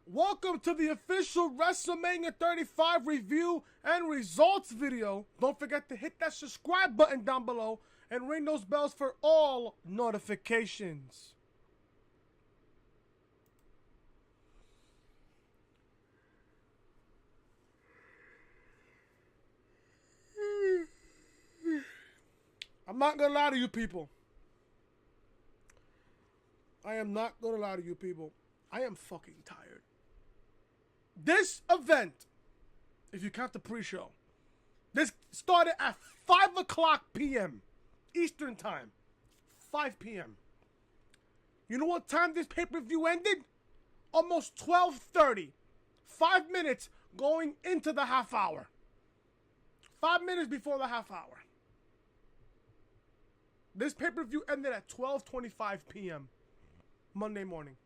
Welcome to the official WrestleMania 35 review and results video. Don't forget to hit that subscribe button down below and ring those bells for all notifications. I'm not gonna lie to you people. I am not gonna lie to you people. I am fucking tired. This event, if you count the pre-show, this started at 5 o'clock p.m. Eastern Time. 5 p.m. You know what time this pay-per-view ended? Almost 12:30. 5 minutes going into the half hour. 5 minutes before the half hour. This pay-per-view ended at 12:25 p.m. Monday morning.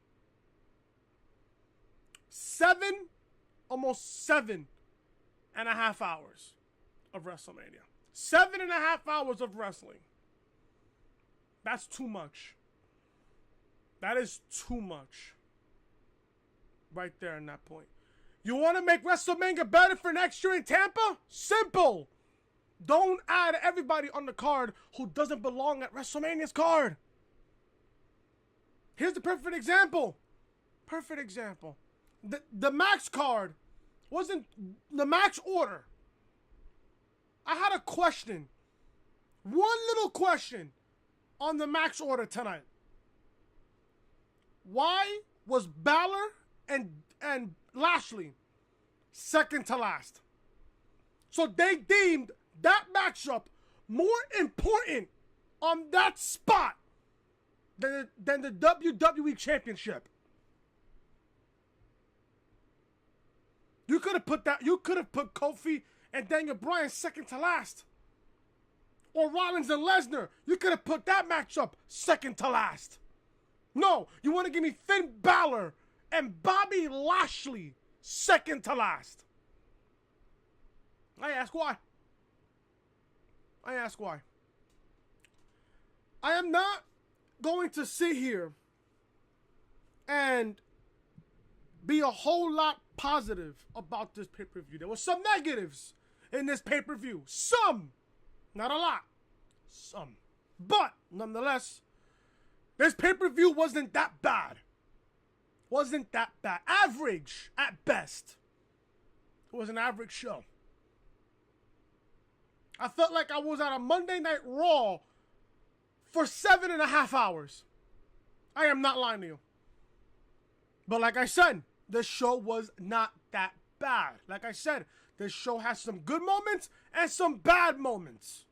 Almost 7.5 hours of WrestleMania. 7.5 hours of wrestling. That's too much. That is too much. Right there in that point. You want to make WrestleMania better for next year in Tampa? Simple. Don't add everybody on the card who doesn't belong at WrestleMania's card. Here's the perfect example. Perfect example. The Max card wasn't the Max order. I had a question. One little question on the Max order tonight. Why was Balor and Lashley second to last? So they deemed that matchup more important on that spot than the WWE Championship. You could have put KOFI and Daniel Bryan second to last. Or Rollins and Lesnar. You could have put that matchup second to last. No, you want to give me Finn Balor and Bobby Lashley second to last. I ask why. I am not going to sit here and be a whole lot positive about this pay-per-view. There were some negatives in this pay-per-view. Some. Not a lot. Some. But, nonetheless, this pay-per-view wasn't that bad. Average, at best. It was an average show. I felt like I was at a Monday Night Raw for 7.5 hours. I am not lying to you. But like I said, the show was not that bad. Like I said, this show has some good moments and some bad moments.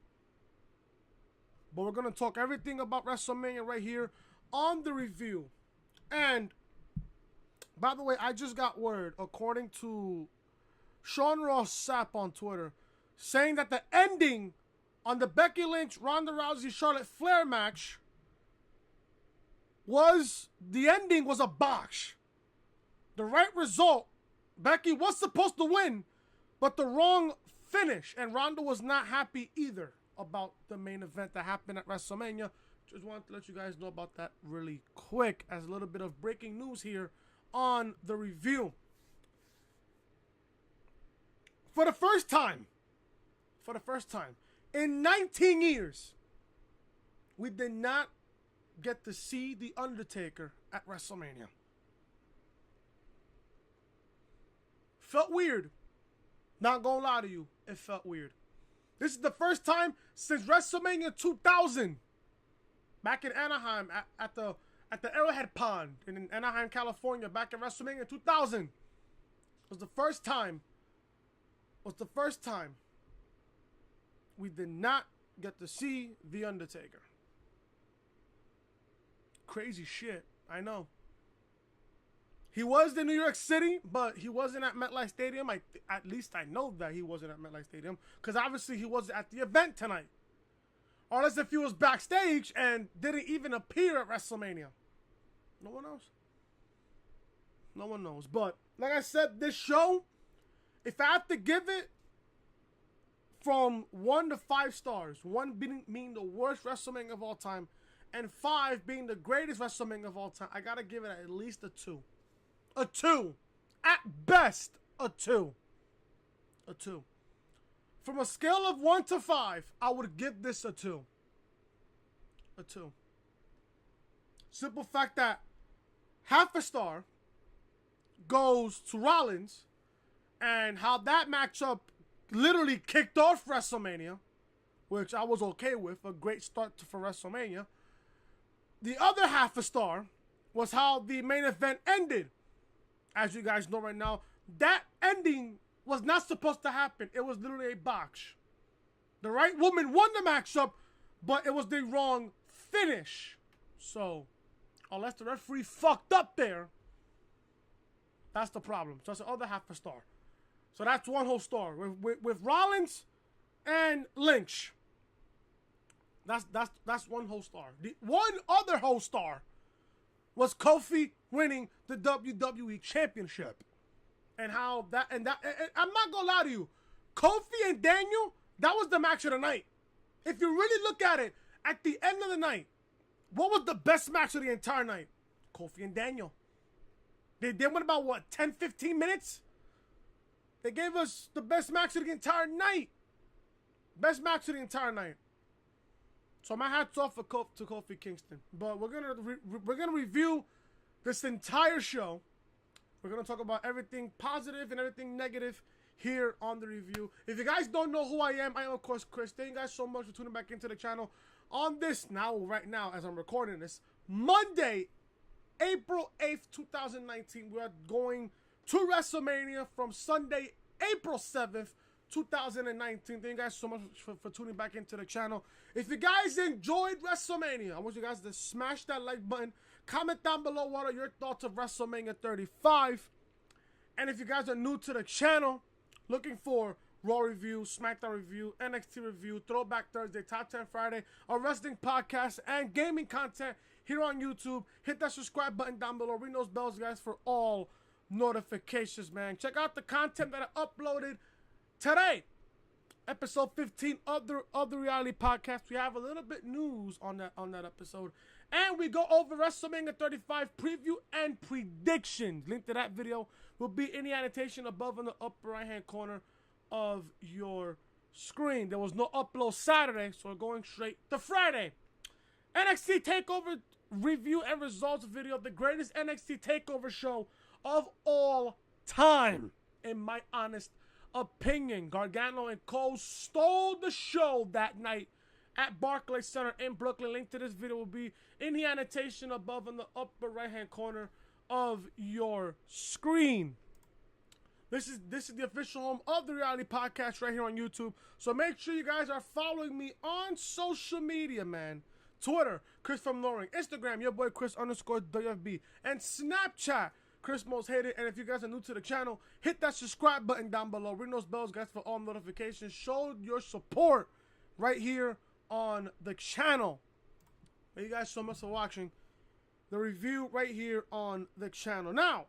But we're going to talk everything about WrestleMania right here on the review. And, by the way, I just got word, according to Sean Ross Sapp on Twitter, saying that the ending on the Becky Lynch, Ronda Rousey, Charlotte Flair match the ending was a botch. The right result, Becky was supposed to win, but the wrong finish. And Ronda was not happy either about the main event that happened at WrestleMania. Just wanted to let you guys know about that really quick as a little bit of breaking news here on the review. For the first time in 19 years, we did not get to see The Undertaker at WrestleMania. Felt weird. Not gonna lie to you, it felt weird. This is the first time since WrestleMania 2000, back in Anaheim at the Arrowhead Pond in Anaheim, California, back in WrestleMania 2000. Was the first time we did not get to see The Undertaker. Crazy shit, I know. He was in New York City, but he wasn't at MetLife Stadium. At least I know that he wasn't at MetLife Stadium, because obviously he wasn't at the event tonight. Or unless if he was backstage and didn't even appear at WrestleMania. No one knows. No one knows. But, like I said, this show, if I have to give it from 1 to 5 stars, 1 being the worst WrestleMania of all time, and 5 being the greatest WrestleMania of all time, I gotta give it at least a 2. A 2. at best, a 2. A 2. From a scale of 1 to 5, I would give this a 2. A 2. Simple fact that half a star goes to Rollins and how that matchup literally kicked off WrestleMania, which I was okay with, a great start for WrestleMania. The other half a star was how the main event ended. As you guys know right now, that ending was not supposed to happen. It was literally a botch. The right woman won the matchup, but it was the wrong finish. So, unless the referee fucked up there, that's the problem. So that's the other half a star. So that's one whole star. With Rollins and Lynch. That's one whole star. The one other whole star was Kofi winning the WWE Championship. And how that and I'm not gonna lie to you, Kofi and Daniel, that was the match of the night. If you really look at it, at the end of the night, what was the best match of the entire night? Kofi and Daniel. They went about, what, 10, 15 minutes? They gave us the best match of the entire night. Best match of the entire night. So my hat's off to Kofi Kingston. But we're gonna review this entire show. We're gonna talk about everything positive and everything negative here on the review. If you guys don't know who I am of course Chris. Thank you guys so much for tuning back into the channel on this right now as I'm recording this Monday, April 8th, 2019. We are going to WrestleMania from Sunday, April 7th, 2019. Thank you guys so much for tuning back into the channel. If you guys enjoyed WrestleMania, I want you guys to smash that like button. Comment down below what are your thoughts of WrestleMania 35. And if you guys are new to the channel, looking for Raw review, Smackdown review, NXT review, Throwback Thursday, Top 10 Friday, a wrestling podcast, and gaming content here on YouTube, hit that subscribe button down below. Ring those bells, guys, for all notifications, man. Check out the content that I uploaded today. Episode 15 of the reality podcast. We have a little bit news on that episode. And we go over WrestleMania 35 preview and predictions. Link to that video will be in the annotation above in the upper right hand corner of your screen. There was no upload Saturday, so we're going straight to Friday. NXT TakeOver review and results video. The greatest NXT TakeOver show of all time, in my honest opinion. Gargano and Cole stole the show that night at Barclays Center in Brooklyn. Link to this video will be in the annotation above in the upper right hand corner of your screen. This is the official home of the reality podcast right here on YouTube. So make sure you guys are following me on social media, man. Twitter, Chris from Loring. Instagram, your boy Chris _WFB. And Snapchat, Chris Most Hated. And if you guys are new to the channel, hit that subscribe button down below. Ring those bells, guys, for all notifications. Show your support right here on the channel. Thank you guys so much for watching the review right here on the channel. Now,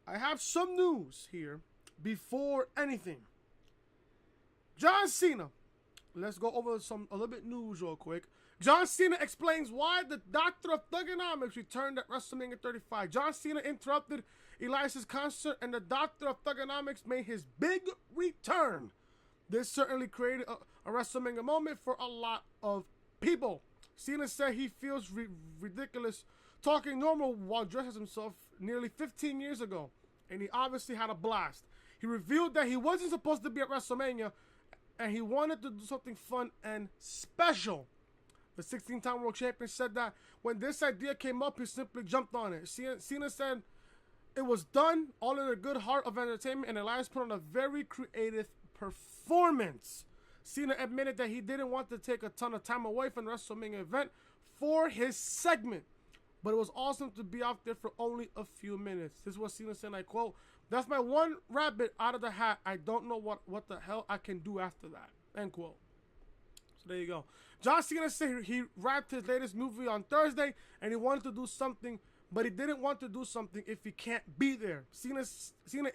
I have some news here before anything. John Cena. Let's go over a little bit news real quick. John Cena explains why the Doctor of Thugonomics returned at WrestleMania 35. John Cena interrupted Elias's concert and the Doctor of Thugonomics made his big return. This certainly created a WrestleMania moment for a lot of people. Cena said he feels ridiculous talking normal while dressed as himself nearly 15 years ago, and he obviously had a blast. He revealed that he wasn't supposed to be at WrestleMania, and he wanted to do something fun and special. The 16-time world champion said that when this idea came up, he simply jumped on it. Cena said it was done all in a good heart of entertainment, and Elias put on a very creative performance. Cena admitted that he didn't want to take a ton of time away from the WrestleMania event for his segment, but it was awesome to be out there for only a few minutes. This is what Cena said, and I quote, "That's my one rabbit out of the hat. I don't know what the hell I can do after that," end quote. So there you go. John Cena said he wrapped his latest movie on Thursday, and he wanted to do something, but he didn't want to do something if he can't be there. Cena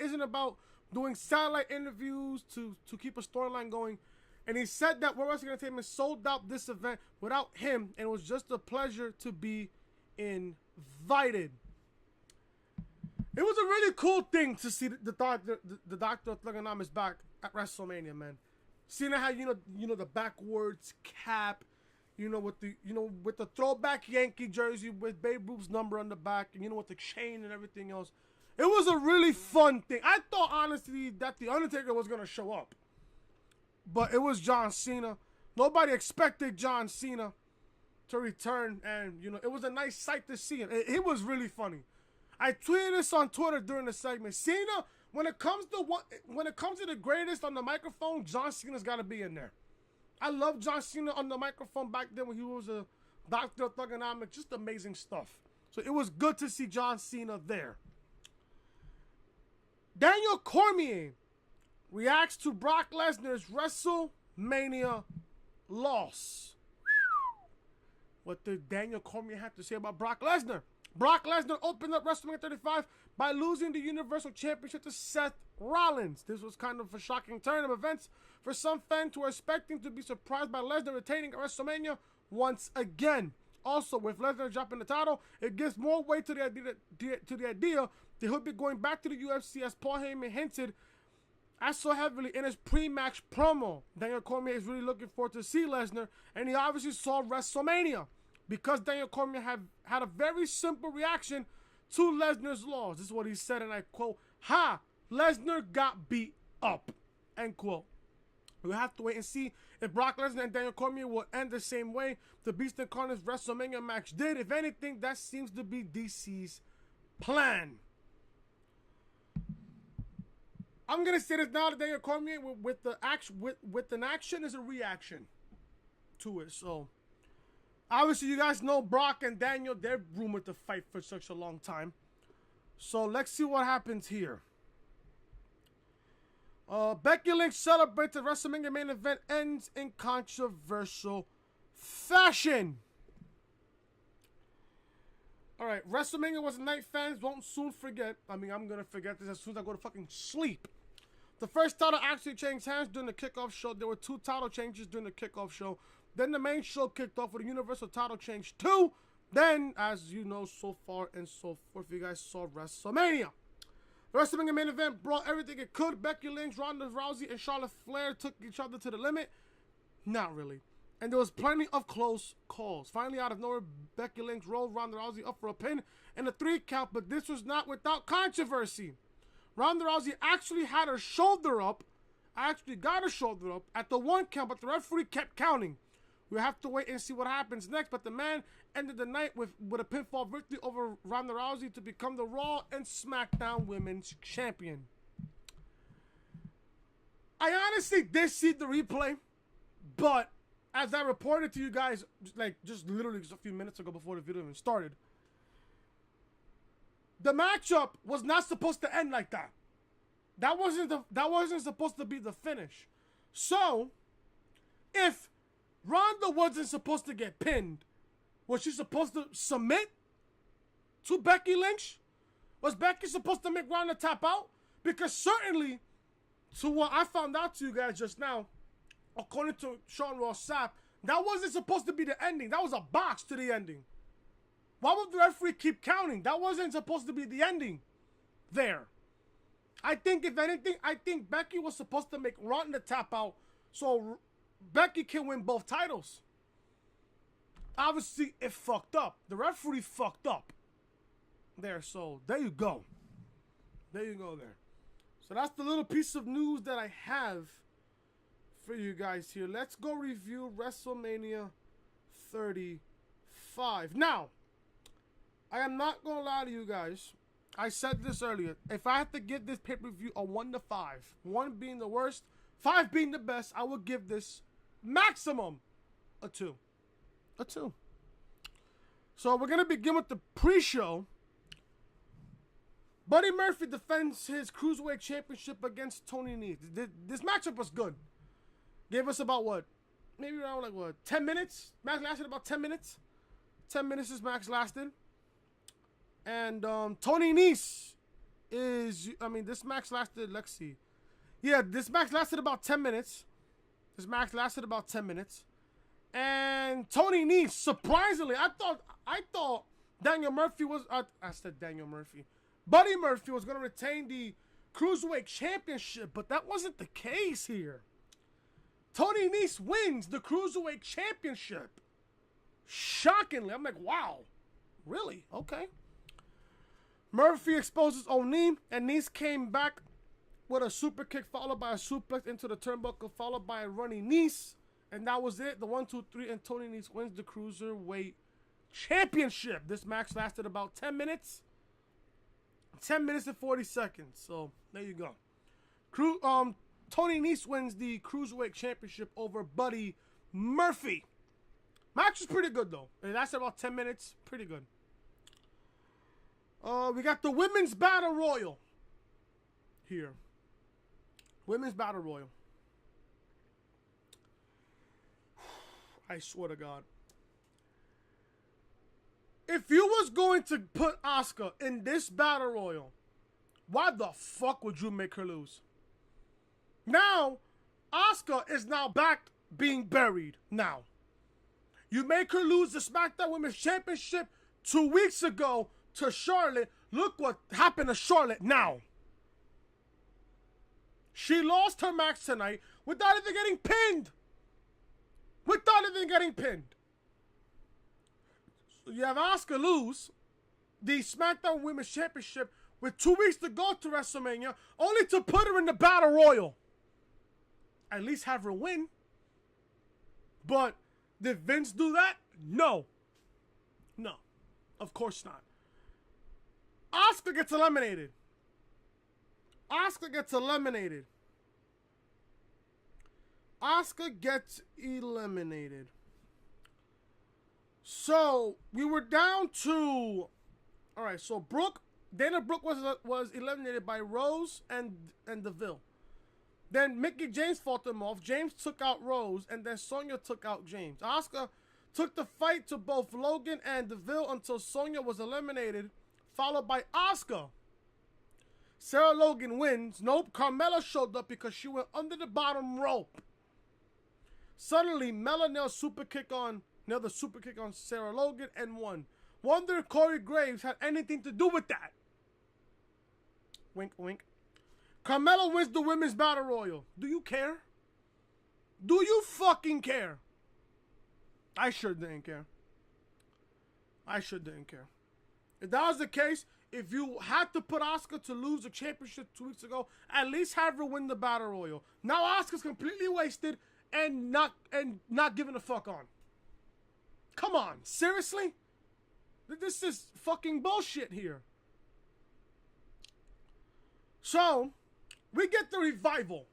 isn't about doing satellite interviews to keep a storyline going. And he said that World Wrestling Entertainment sold out this event without him, and it was just a pleasure to be invited. It was a really cool thing to see the Doctor of Thugonomics back at WrestleMania, man. Seeing how you know the backwards cap, with the throwback Yankee jersey with Babe Ruth's number on the back, and with the chain and everything else. It was a really fun thing. I thought honestly that the Undertaker was gonna show up, but it was John Cena. Nobody expected John Cena to return, and it was a nice sight to see him. It was really funny. I tweeted this on Twitter during the segment. Cena, when it comes to the greatest on the microphone, John Cena's got to be in there. I love John Cena on the microphone back then when he was a Doctor of Thugonomics. Just amazing stuff. So it was good to see John Cena there. Daniel Cormier reacts to Brock Lesnar's WrestleMania loss. What did Daniel Cormier have to say about Brock Lesnar? Brock Lesnar opened up WrestleMania 35 by losing the Universal Championship to Seth Rollins. This was kind of a shocking turn of events for some fans who were expecting to be surprised by Lesnar retaining at WrestleMania once again. Also, with Lesnar dropping the title, it gives more weight to the idea that he'll be going back to the UFC, as Paul Heyman hinted so heavily in his pre-match promo. Daniel Cormier is really looking forward to see Lesnar, and he obviously saw WrestleMania, because Daniel Cormier had a very simple reaction to Lesnar's loss. This is what he said, and I quote, "Ha! Lesnar got beat up." End quote. We'll have to wait and see if Brock Lesnar and Daniel Cormier will end the same way the Beast Incarnate's WrestleMania match did. If anything, that seems to be DC's plan. I'm gonna say this now: that Daniel Cormier with an action is a reaction to it. So obviously, you guys know Brock and Daniel, they're rumored to fight for such a long time. So let's see what happens here. Becky Lynch celebrates the WrestleMania main event ends in controversial fashion. All right, WrestleMania was a night fans won't soon forget. I mean, I'm going to forget this as soon as I go to fucking sleep. The first title actually changed hands during the kickoff show. There were 2 title changes during the kickoff show. Then the main show kicked off with a Universal title change 2. Then, as you know, so far and so forth, you guys saw WrestleMania. The WrestleMania main event brought everything it could. Becky Lynch, Ronda Rousey, and Charlotte Flair took each other to the limit. Not really. And there was plenty of close calls. Finally, out of nowhere, Becky Lynch rolled Ronda Rousey up for a pin and a 3 count, but this was not without controversy. Ronda Rousey actually had her shoulder up. Actually got her shoulder up at the 1 count, but the referee kept counting. We'll have to wait and see what happens next, but the man ended the night with a pinfall victory over Ronda Rousey to become the Raw and Smackdown Women's Champion. I honestly did see the replay, but as I reported to you guys, just literally a few minutes ago before the video even started, the matchup was not supposed to end like that. That wasn't supposed to be the finish. So, if Ronda wasn't supposed to get pinned, was she supposed to submit to Becky Lynch? Was Becky supposed to make Ronda tap out? Because certainly, to what I found out to you guys just now, according to Sean Ross Sapp, that wasn't supposed to be the ending. That was a box to the ending. Why would the referee keep counting? That wasn't supposed to be the ending there. I think, if anything, Becky was supposed to make Ronda tap out so Becky can win both titles. Obviously, it fucked up. The referee fucked up there. So, there you go. There you go there. So, that's the little piece of news that I have for you guys here. Let's go review WrestleMania 35. Now, I am not going to lie to you guys. I said this earlier. If I had to give this pay-per-view a 1 to 5, 1 being the worst, 5 being the best, I would give this maximum a 2. A 2. So we're going to begin with the pre-show. Buddy Murphy defends his Cruiserweight Championship against Tony Nese. This matchup was good. Gave us about what? Maybe around 10 minutes? Match lasted about 10 minutes. 10 minutes this match lasted. And Tony Nese this match lasted, let's see. Yeah, this match lasted about 10 minutes. And Tony Nese, surprisingly, I thought Daniel Murphy was, I said Daniel Murphy. Buddy Murphy was going to retain the Cruiserweight Championship, but that wasn't the case here. Tony Nese wins the Cruiserweight Championship. Shockingly. I'm like, wow. Really? Okay. Murphy exposes O'Neill, and Nese came back with a super kick followed by a suplex into the turnbuckle, followed by a running Nese. And that was it. The 1, 2, 3, and Tony Nese wins the Cruiserweight Championship. This match lasted about 10 minutes. 10 minutes and 40 seconds. So, there you go. Tony Nese wins the Cruiserweight Championship over Buddy Murphy. Match is pretty good, though. It lasted about 10 minutes. Pretty good. We got the Women's Battle Royal here. Women's Battle Royal. I swear to God. If you was going to put Asuka in this Battle Royal, why the fuck would you make her lose? Now, Asuka is now back being buried now. You make her lose the SmackDown Women's Championship 2 weeks ago to Charlotte. Look what happened to Charlotte now. She lost her match tonight without even getting pinned. Without even getting pinned. So you have Asuka lose the SmackDown Women's Championship with 2 weeks to go to WrestleMania, only to put her in the Battle Royal. At least have her win. But did Vince do that? No. No. Of course not. Asuka gets eliminated. Asuka gets eliminated. Asuka gets eliminated. So, we were down to... Alright, so Dana Brooke was eliminated by Rose and DeVille. Then Mickie James fought them off. James took out Rose, and then Sonya took out James. Asuka took the fight to both Logan and DeVille until Sonya was eliminated, followed by Asuka. Sarah Logan wins. Nope, Carmella showed up because she went under the bottom rope. Suddenly, Mella nailed the super kick on Sarah Logan and won. Wonder if Corey Graves had anything to do with that. Wink, wink. Carmella wins the Women's Battle Royal. Do you care? Do you fucking care? I sure didn't care. I sure didn't care. If that was the case, if you had to put Asuka to lose the championship 2 weeks ago, at least have her win the Battle Royal. Now Asuka's completely wasted and not giving a fuck on. Come on, seriously? This is fucking bullshit here. So, we get the Revival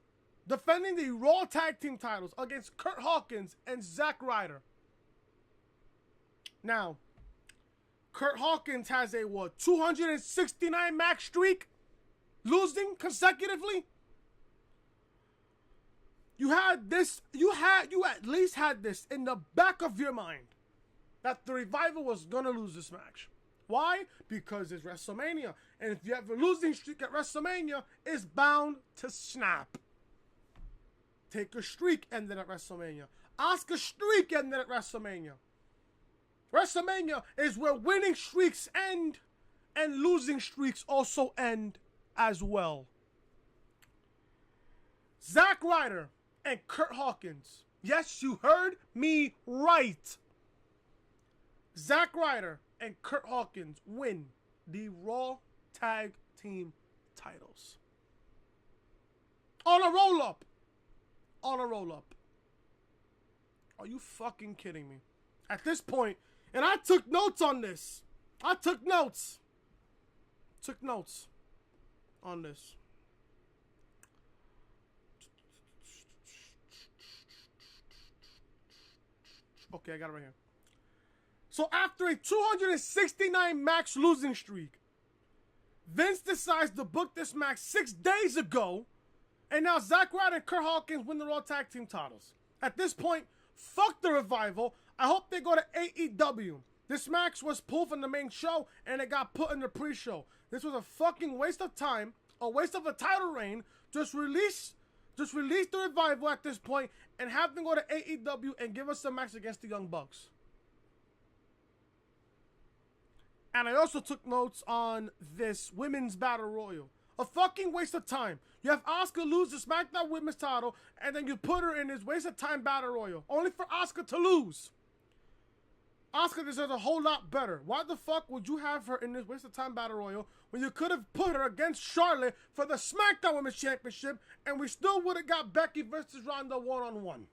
defending the Raw Tag Team titles against Curt Hawkins and Zack Ryder. Now, Curt Hawkins has a 269 match streak, losing consecutively. You at least had this in the back of your mind that the Revival was gonna lose this match. Why? Because it's WrestleMania, and if you have a losing streak at WrestleMania, it's bound to snap. Take a streak ended at WrestleMania. Asuka streak ended at WrestleMania. WrestleMania is where winning streaks end and losing streaks also end as well. Zack Ryder and Curt Hawkins. Yes, you heard me right. Zack Ryder and Curt Hawkins win the Raw Tag Team titles. On a roll-up. On a roll-up. Are you fucking kidding me? At this point, and I took notes on this. I took notes. Took notes on this. Okay, I got it right here. So after a 269 match losing streak, Vince decides to book this match 6 days ago, and now Zack Ryder and Curt Hawkins win the Raw Tag Team titles. At this point, fuck the Revival. I hope they go to AEW. This match was pulled from the main show, and it got put in the pre-show. This was a fucking waste of time, a waste of a title reign. Just release the Revival at this point, and have them go to AEW and give us a match against the Young Bucks. And I also took notes on this women's battle royal. A fucking waste of time. You have Asuka lose the SmackDown Women's title, and then you put her in this waste of time battle royal, only for Asuka to lose. Asuka deserves a whole lot better. Why the fuck would you have her in this waste of time battle royal when you could have put her against Charlotte for the SmackDown Women's Championship, and we still would have got Becky versus Ronda one-on-one?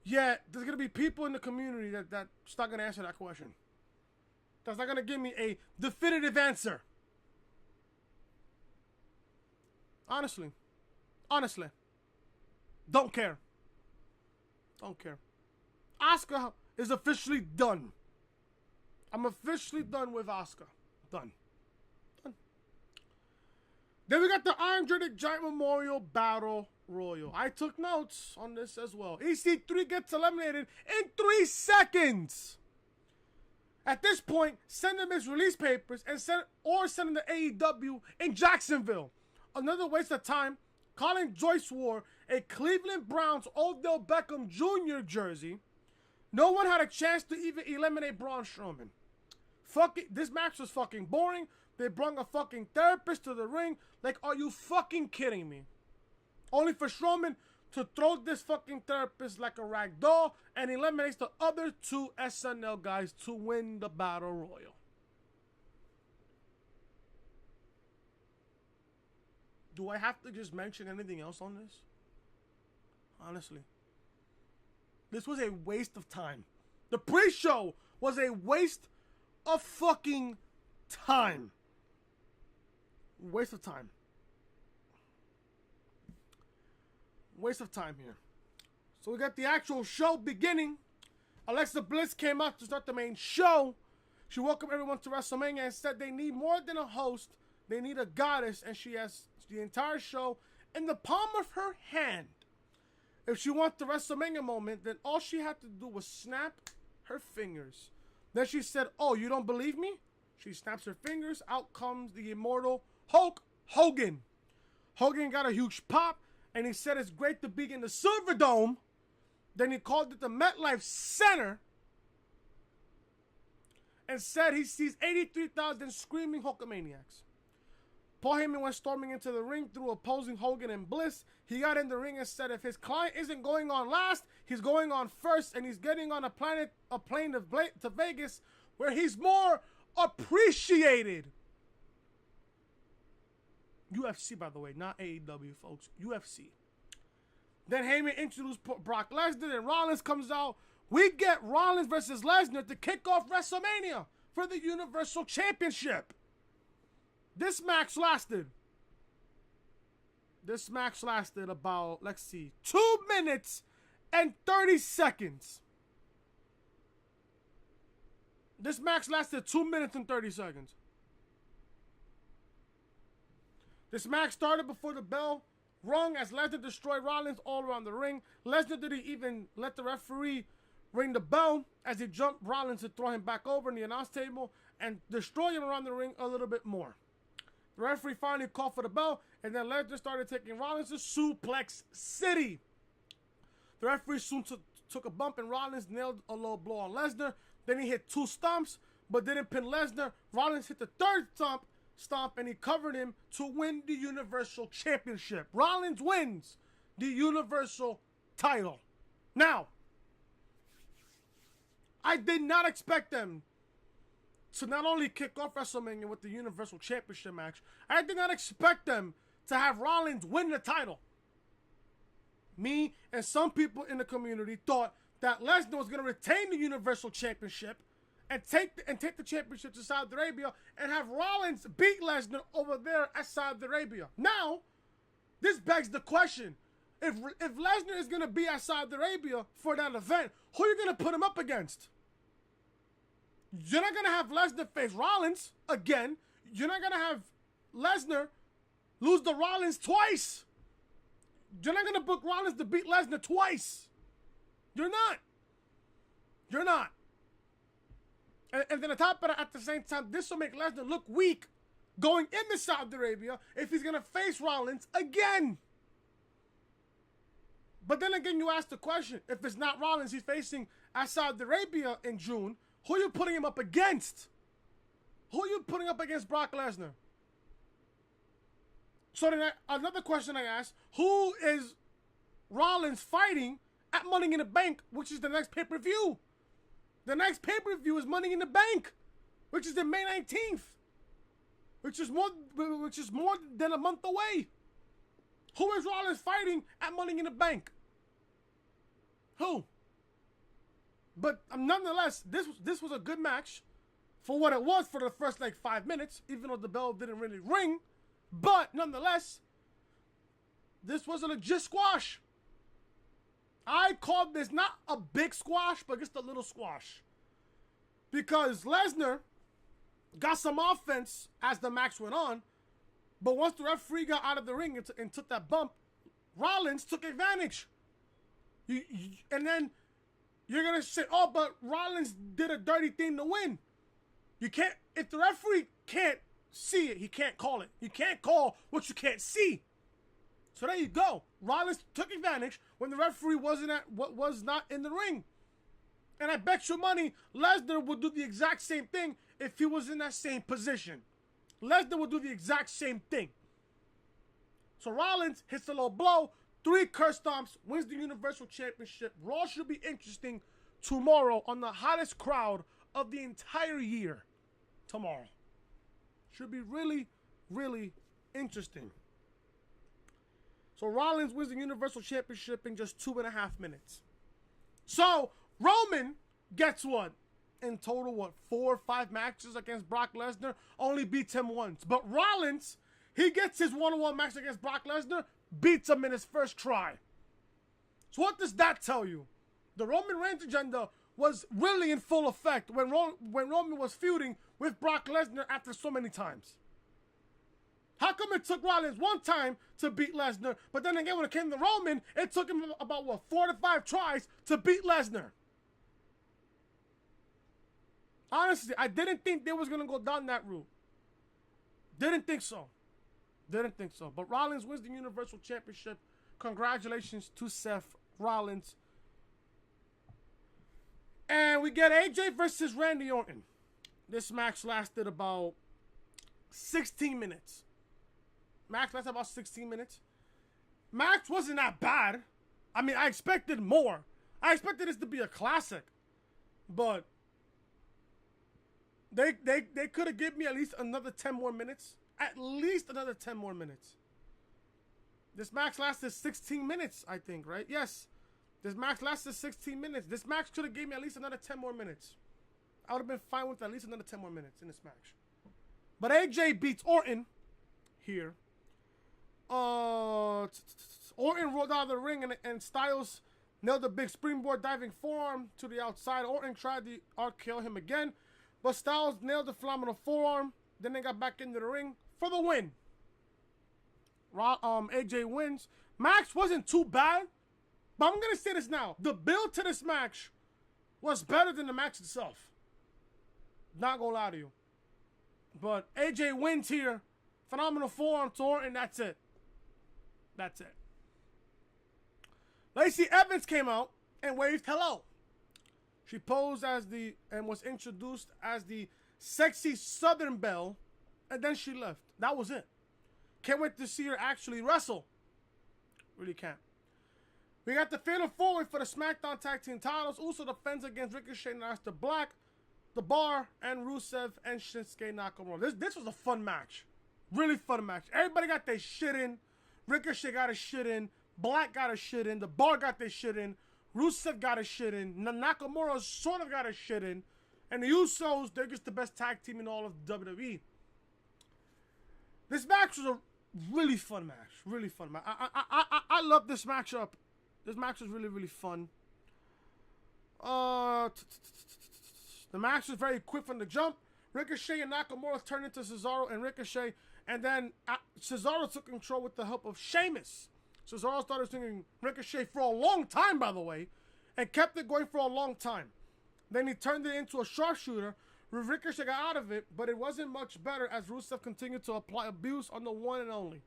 Yeah, there's gonna be people in the community that's not gonna answer that question. That's not gonna give me a definitive answer. Honestly. Don't care. Asuka is officially done. I'm officially done with Asuka. Done. Then we got the Andre the Giant Memorial Battle Royal. I took notes on this as well. EC3 gets eliminated in 3 seconds. At this point, send them his release papers and send them to AEW in Jacksonville. Another waste of time. Colin Joyce wore a Cleveland Browns Odell Beckham Jr. jersey. No one had a chance to even eliminate Braun Strowman. Fuck it. This match was fucking boring. They brought a fucking therapist to the ring. Like, are you fucking kidding me? Only for Strowman to throw this fucking therapist like a rag doll and eliminates the other 2 SNL guys to win the Battle Royal. Do I have to just mention anything else on this? Honestly. This was a waste of time. The pre-show was a waste of fucking time. Waste of time. Waste of time here. So we got the actual show beginning. Alexa Bliss came out to start the main show. She welcomed everyone to WrestleMania and said they need more than a host. They need a goddess, and she has the entire show in the palm of her hand. If she wants the WrestleMania moment, then all she had to do was snap her fingers. Then she said, "Oh, you don't believe me?" She snaps her fingers. Out comes the immortal Hulk Hogan. Hogan got a huge pop, and he said it's great to be in the Silverdome. Then he called it the MetLife Center and said he sees 83,000 screaming Hulkamaniacs. Paul Heyman went storming into the ring through opposing Hogan and Bliss. He got in the ring and said if his client isn't going on last, he's going on first, and he's getting on a plane to Vegas where he's more appreciated. UFC, by the way, not AEW, folks. UFC. Then Heyman introduced Brock Lesnar, and Rollins comes out. We get Rollins versus Lesnar to kick off WrestleMania for the Universal Championship. This match lasted about, 2 minutes and 30 seconds. This match lasted 2 minutes and 30 seconds. This match started before the bell rung as Lesnar destroyed Rollins all around the ring. Lesnar didn't even let the referee ring the bell as he jumped Rollins to throw him back over in the announce table and destroy him around the ring a little bit more. The referee finally called for the bell, and then Lesnar started taking Rollins to Suplex City. The referee soon took a bump, and Rollins nailed a low blow on Lesnar. Then he hit 2 stomps, but didn't pin Lesnar. Rollins hit the 3rd stomp, and he covered him to win the Universal Championship. Rollins wins the Universal title. Now, I did not expect them to not only kick off WrestleMania with the Universal Championship match, I did not expect them to have Rollins win the title. Me and some people in the community thought that Lesnar was going to retain the Universal Championship and take the championship to Saudi Arabia and have Rollins beat Lesnar over there at Saudi Arabia. Now, this begs the question. If Lesnar is going to be at Saudi Arabia for that event, who are you going to put him up against? You're not going to have Lesnar face Rollins again. You're not going to have Lesnar lose to Rollins twice. You're not going to book Rollins to beat Lesnar twice. You're not. And then on top of that, at the same time, this will make Lesnar look weak going into Saudi Arabia if he's going to face Rollins again. But then again, you ask the question, if it's not Rollins he's facing at Saudi Arabia in June, Who are you putting him up against? Who are you putting up against Brock Lesnar? So then another question I asked, who is Rollins fighting at Money in the Bank, which is the next pay-per-view? The next pay-per-view is Money in the Bank, which is the May 19th, which is more than a month away. Who is Rollins fighting at Money in the Bank? Who? But nonetheless, this was a good match for what it was for the first like 5 minutes, even though the bell didn't really ring. But nonetheless, this was a legit squash. I called this not a big squash, but just a little squash. Because Lesnar got some offense as the match went on, but once the referee got out of the ring and took that bump, Rollins took advantage. And then you're going to say, oh, but Rollins did a dirty thing to win. You can't, if the referee can't see it, he can't call it. You can't call what you can't see. So there you go. Rollins took advantage when the referee was not in the ring. And I bet you money Lesnar would do the exact same thing if he was in that same position. Lesnar would do the exact same thing. So Rollins hits a low blow, 3 curse stomps, wins the Universal Championship. Raw should be interesting tomorrow on the hottest crowd of the entire year. Tomorrow. Should be really, really interesting. So Rollins wins the Universal Championship in just 2.5 minutes. So Roman gets what? In total, what? 4 or 5 matches against Brock Lesnar. Only beats him once. But Rollins, he gets his one-on-one match against Brock Lesnar, beats him in his first try. So what does that tell you? The Roman Reigns agenda was really in full effect when Roman was feuding with Brock Lesnar after so many times. How come it took Rollins one time to beat Lesnar, but then again when it came to Roman, it took him about, what, 4 to 5 tries to beat Lesnar? Honestly, I didn't think they was going to go down that route. Didn't think so. Didn't think so. But Rollins wins the Universal Championship. Congratulations to Seth Rollins. And we get AJ versus Randy Orton. This match lasted about 16 minutes. Match lasted about 16 minutes. Match wasn't that bad. I mean, I expected more. I expected this to be a classic. But they could have given me at least another 10 more minutes. At least another 10 more minutes. This match lasted 16 minutes, I think, right? Yes. This match lasted 16 minutes. This match could have given me at least another 10 more minutes. I would have been fine with at least another 10 more minutes in this match. But AJ beats Orton here. Orton rolled out of the ring and Styles nailed the big springboard diving forearm to the outside. Orton tried to RKO him again, but Styles nailed the phenomenal forearm. Then they got back into the ring for the win. AJ wins. Match wasn't too bad, but I'm going to say this now. The build to this match was better than the match itself. Not going to lie to you. But AJ wins here. Phenomenal forearm to Orton. That's it. That's it. Lacey Evans came out and waved hello. She posed and was introduced as the sexy Southern Belle, and then she left. That was it. Can't wait to see her actually wrestle. Really can't. We got the Fatal 4-Way for the SmackDown Tag Team titles. Uso defends against Ricochet and Aleister Black, The Bar, and Rusev and Shinsuke Nakamura. This was a fun match. Really fun match. Everybody got their shit in. Ricochet got his shit in. Black got his shit in. The Bar got their shit in. Rusev got his shit in. Nakamura sort of got his shit in. And the Usos, they're just the best tag team in all of WWE. This match was a really fun match. Really fun match. I love this matchup. This match was really, really fun. The match was very quick from the jump. Ricochet and Nakamura turned into Cesaro and Ricochet. And then Cesaro took control with the help of Sheamus. Cesaro started swinging Ricochet for a long time, by the way. And kept it going for a long time. Then he turned it into a sharpshooter. Ricochet got out of it, but it wasn't much better as Rusev continued to apply abuse on the one and only.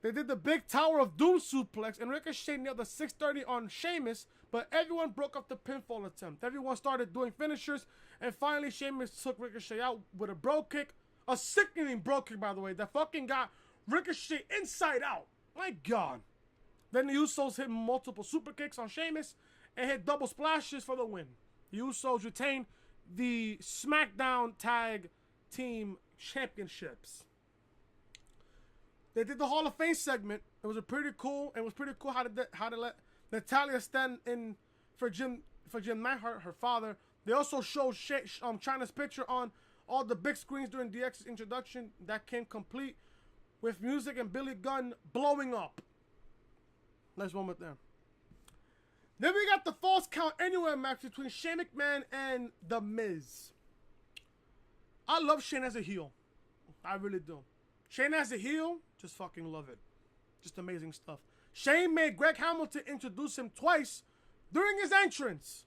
They did the big Tower of Doom suplex, and Ricochet nailed the 630 on Sheamus, but everyone broke up the pinfall attempt. Everyone started doing finishers, and finally Sheamus took Ricochet out with a bro kick. A sickening bro kick, by the way, that fucking got Ricochet inside out. My God. Then the Usos hit multiple super kicks on Sheamus and hit double splashes for the win. The Usos retained the Smackdown Tag Team Championships. They did the Hall of Fame segment. It was pretty cool. It was pretty cool how to let Natalya stand in for Jim Neidhart, her father. They also showed Chyna's picture on all the big screens during DX's introduction. That came complete with music and Billy Gunn blowing up. Nice moment there. Then we got the Falls Count Anywhere match between Shane McMahon and The Miz. I love Shane as a heel. I really do. Shane as a heel, just fucking love it. Just amazing stuff. Shane made Greg Hamilton introduce him twice during his entrance.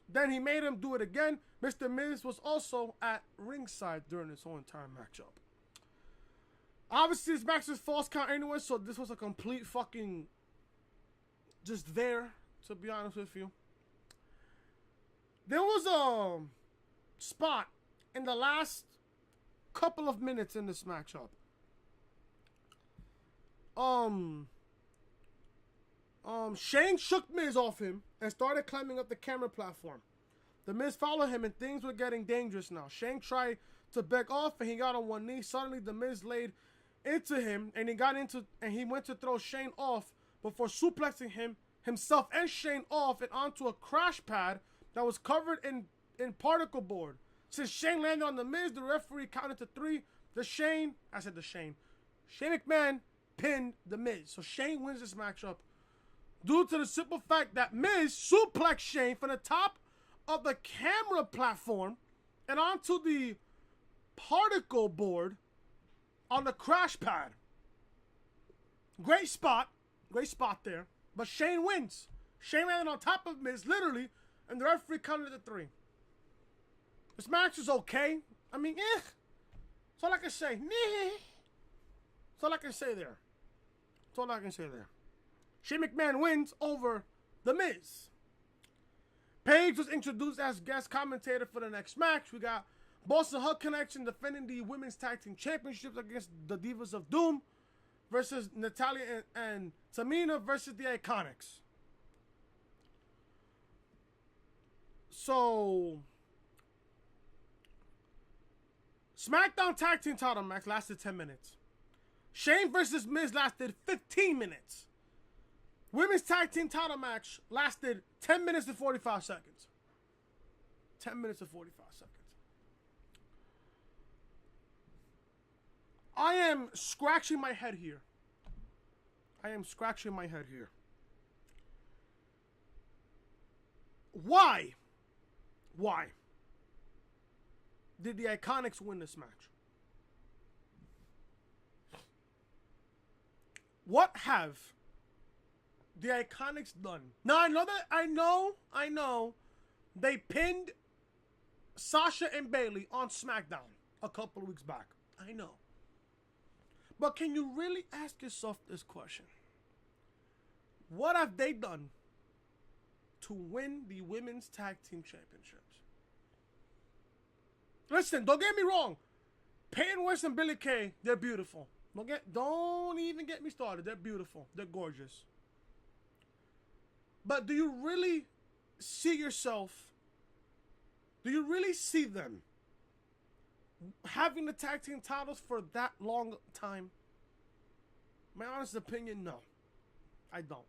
Then he made him do it again. Mr. Miz was also at ringside during this whole entire matchup. Obviously, this match is Falls Count Anywhere, so this was a complete fucking just there, to be honest with you. There was a spot in the last couple of minutes in this matchup. Shane shook Miz off him and started climbing up the camera platform. The Miz followed him and things were getting dangerous now. Shane tried to back off and he got on one knee. Suddenly the Miz laid into him and he went to throw Shane off before suplexing himself and Shane off and onto a crash pad that was covered in particle board. Since Shane landed on the Miz, the referee counted to 3. Shane McMahon pinned the Miz. So Shane wins this matchup due to the simple fact that Miz suplexed Shane from the top of the camera platform and onto the particle board on the crash pad. Great spot there. But Shane wins. Shane landed on top of Miz, literally, and the referee counted to 3. This match is okay. I mean, That's all I can say. That's all I can say there. That's all I can say there. Shane McMahon wins over The Miz. Paige was introduced as guest commentator for the next match. We got Boston Hug Connection defending the Women's Tag Team Championships against the Divas of Doom versus Natalya and Tamina versus the IIconics. So, SmackDown Tag Team title match lasted 10 minutes. Shane versus Miz lasted 15 minutes. Women's Tag Team title match lasted 10 minutes and 45 seconds. 10 minutes and 45 seconds. I am scratching my head here. Why did the IIconics win this match? What have the IIconics done? Now I know they pinned Sasha and Bayley on SmackDown a couple of weeks back. I know. But can you really ask yourself this question? What have they done to win the Women's Tag Team Championships? Listen, don't get me wrong. Peyton, Royce, and Billie Kay, they're beautiful. Don't even get me started. They're beautiful. They're gorgeous. But do you really see yourself? Do you really see them having the tag team titles for that long time? My honest opinion, no. I don't.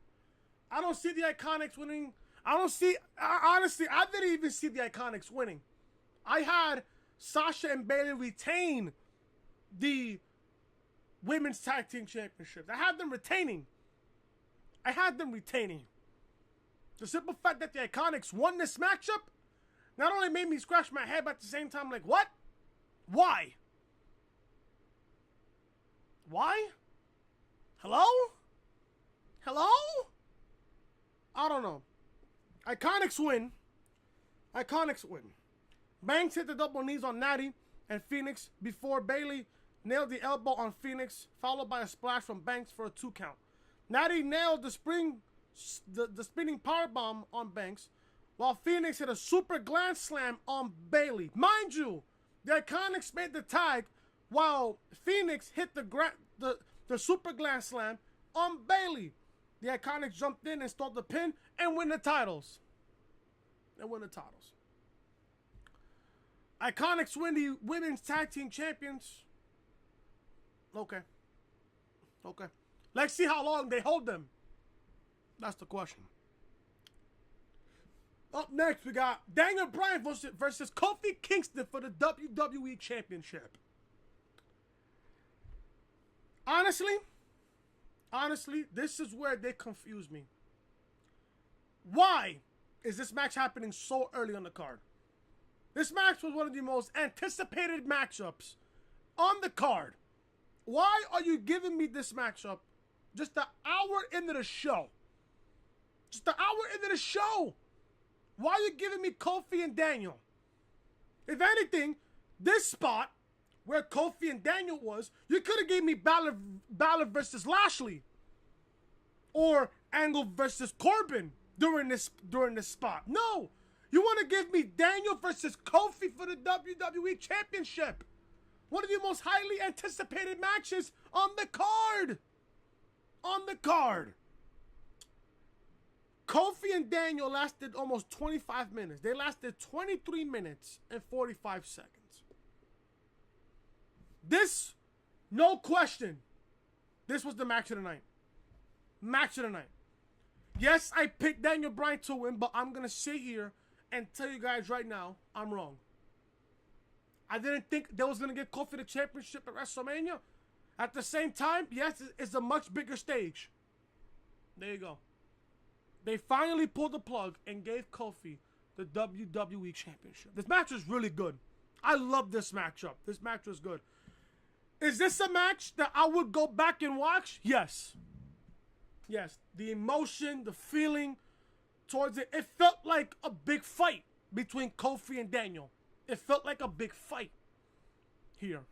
I don't see the IIconics winning. Honestly, I didn't even see the IIconics winning. I had Sasha and Bayley retain the Women's Tag Team Championships. I had them retaining. The simple fact that the IIconics won this matchup not only made me scratch my head, but at the same time, like, what? Why? Hello? I don't know. IIconics win. Banks hit the double knees on Natty and Phoenix before Bayley nailed the elbow on Phoenix, followed by a splash from Banks for a 2 count. Natty nailed the spinning powerbomb on Banks, while Phoenix hit a super glance slam on Bayley. Mind you, the IIconics made the tag, while Phoenix hit the super glance slam on Bayley. The IIconics jumped in and stole the pin and win the titles. IIconics win the women's tag team champions. Okay. Let's see how long they hold them. That's the question. Up next, we got Daniel Bryan versus Kofi Kingston for the WWE Championship. Honestly, this is where they confuse me. Why is this match happening so early on the card? This match was one of the most anticipated matchups on the card. Why are you giving me this matchup just an hour into the show? Why are you giving me Kofi and Daniel? If anything, this spot where Kofi and Daniel was, you could have gave me Balor versus Lashley, or Angle versus Corbin during this spot. No, you want to give me Daniel versus Kofi for the WWE Championship. One of the most highly anticipated matches on the card. Kofi and Daniel lasted almost 25 minutes. They lasted 23 minutes and 45 seconds. This, no question, this was the match of the night. Yes, I picked Daniel Bryan to win, but I'm going to sit here and tell you guys right now, I'm wrong. I didn't think they was going to get Kofi the championship at WrestleMania. At the same time, yes, it's a much bigger stage. There you go. They finally pulled the plug and gave Kofi the WWE Championship. This match was really good. I love this matchup. This match was good. Is this a match that I would go back and watch? Yes. The emotion, the feeling towards it. It felt like a big fight between Kofi and Daniel. It felt like a big fight here.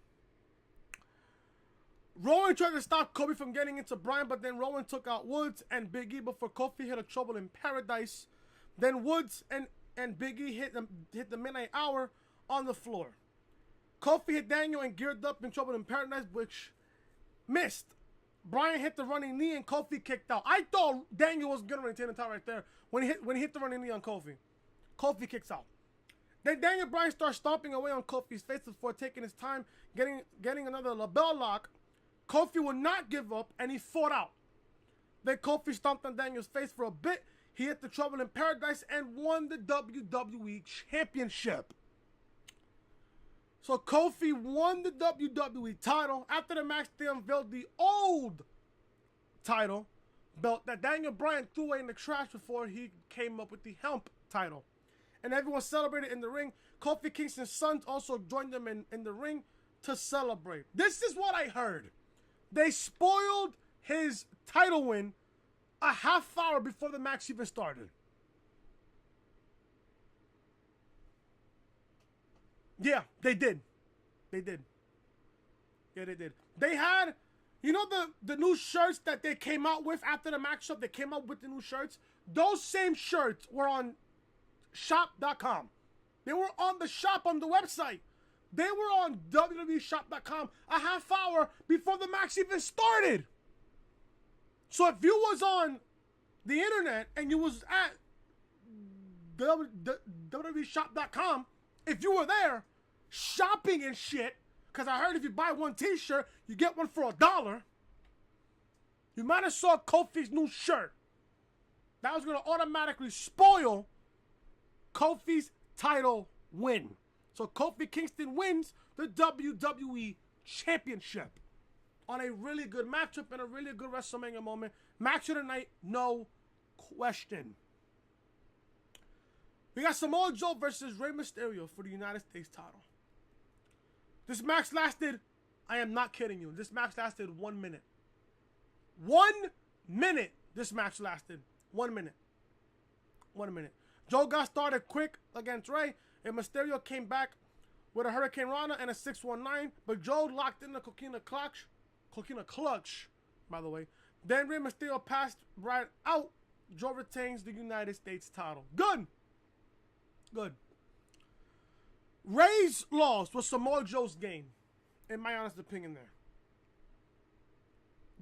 Rowan tried to stop Kofi from getting into Bryan, but then Rowan took out Woods and Big E before Kofi hit a Trouble in Paradise. Then Woods and Big E hit the Midnight Hour on the floor. Kofi hit Daniel and geared up in Trouble in Paradise, which missed. Bryan hit the running knee and Kofi kicked out. I thought Daniel was going to retain the title right there when he hit the running knee on Kofi. Kofi kicks out. Then Daniel Bryan starts stomping away on Kofi's face before taking his time, getting another label lock. Kofi would not give up, and he fought out. Then Kofi stomped on Daniel's face for a bit. He hit the Trouble in Paradise and won the WWE Championship. So Kofi won the WWE title. After the match, they unveiled the old title belt that Daniel Bryan threw away in the trash before he came up with the Helm title. And everyone celebrated in the ring. Kofi Kingston's sons also joined them in the ring to celebrate. This is what I heard. They spoiled his title win a half hour before the match even started. Yeah, they did. Yeah, they did. They had, you know, the new shirts that they came out with after the matchup? They came out with the new shirts. Those same shirts were on shop.com. They were on the shop on the website. They were on WWEshop.com a half hour before the match even started. So if you was on the internet and you was at WWEshop.com, if you were there shopping and shit, because I heard if you buy one t-shirt, you get one for $1, you might have saw Kofi's new shirt. That was going to automatically spoil Kofi's title win. So Kofi Kingston wins the WWE Championship on a really good matchup and a really good WrestleMania moment. Match of the night, no question. We got Samoa Joe versus Rey Mysterio for the United States title. This match lasted, I am not kidding you, this match lasted 1 minute. 1 minute this match lasted. 1 minute. 1 minute. Joe got started quick against Rey, and Mysterio came back with a Hurricane Rana and a 619, but Joe locked in the Coquina Clutch, by the way. Then Rey Mysterio passed right out. Joe retains the United States title. Good. Good. Rey's loss was Samoa Joe's game, in my honest opinion there.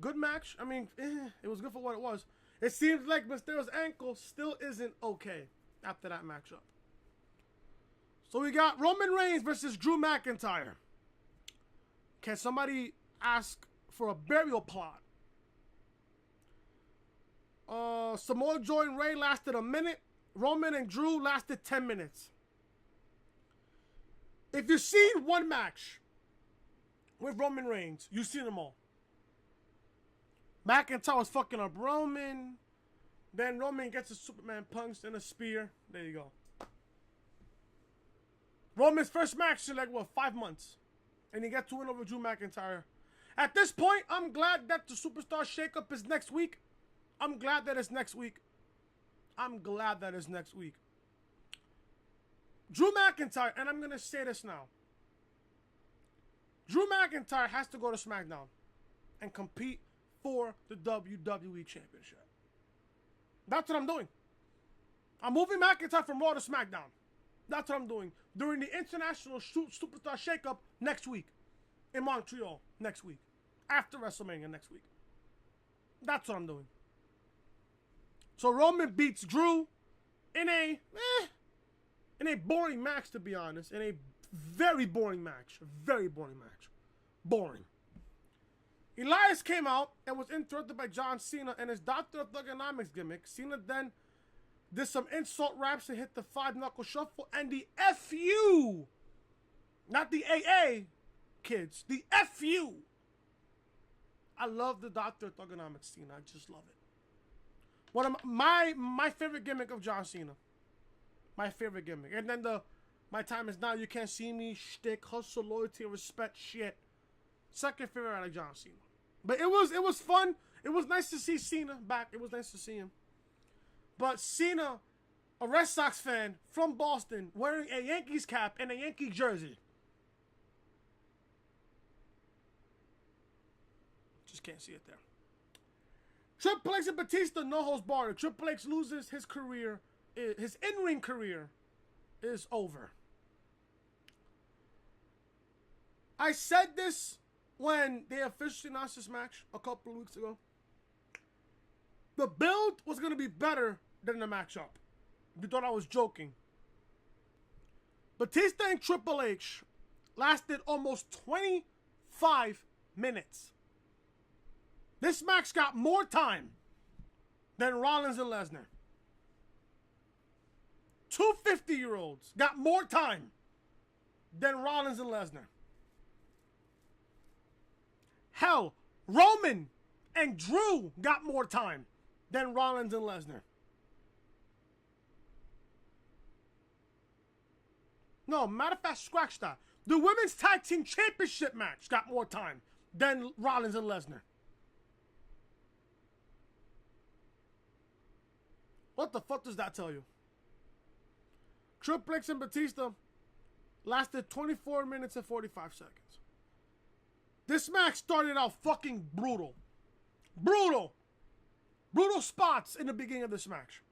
Good match. I mean, it was good for what it was. It seems like Mysterio's ankle still isn't okay after that matchup. So we got Roman Reigns versus Drew McIntyre. Can somebody ask for a burial plot? Samoa Joe and Rey lasted a minute. Roman and Drew lasted 10 minutes. If you've seen one match with Roman Reigns, you've seen them all. McIntyre was fucking up Roman. Then Roman gets a Superman punch and a spear. There you go. Roman's first match in like, what, 5 months. And he got to win over Drew McIntyre. At this point, I'm glad that the Superstar Shakeup is next week. I'm glad that it's next week. Drew McIntyre, and I'm going to say this now. Drew McIntyre has to go to SmackDown and compete for the WWE Championship. That's what I'm doing. I'm moving McIntyre from Raw to SmackDown. That's what I'm doing. During the International Superstar Shakeup next week. In Montreal next week. After WrestleMania next week. That's what I'm doing. So Roman beats Drew in a boring match, to be honest. In a very boring match. Boring. Elias came out and was interrupted by John Cena and his Doctor of Thugonomics gimmick. Cena then did some insult raps and hit the 5-knuckle shuffle and the FU. Not the AA, kids. The FU. I love the Doctor of Thugonomics Cena. I just love it. One of my favorite gimmick of John Cena. My favorite gimmick. And then the my time is now, you can't see me, shtick, hustle, loyalty, respect, shit. Second favorite out of John Cena. But it was fun. It was nice to see Cena back. It was nice to see him. But Cena, a Red Sox fan from Boston, wearing a Yankees cap and a Yankee jersey. Just can't see it there. Triple H and Batista, no holds barred. Triple H loses his career. His in-ring career is over. I said this when they officially announced this match a couple of weeks ago. The build was going to be better than the matchup. You thought I was joking. Batista and Triple H lasted almost 25 minutes. This match got more time than Rollins and Lesnar. 2 50-year-olds got more time than Rollins and Lesnar. Hell, Roman and Drew got more time than Rollins and Lesnar. No, matter of fact, scratch that. The Women's Tag Team Championship match got more time than Rollins and Lesnar. What the fuck does that tell you? Triple H and Batista lasted 24 minutes and 45 seconds. This match started out fucking brutal. Brutal spots in the beginning of this match.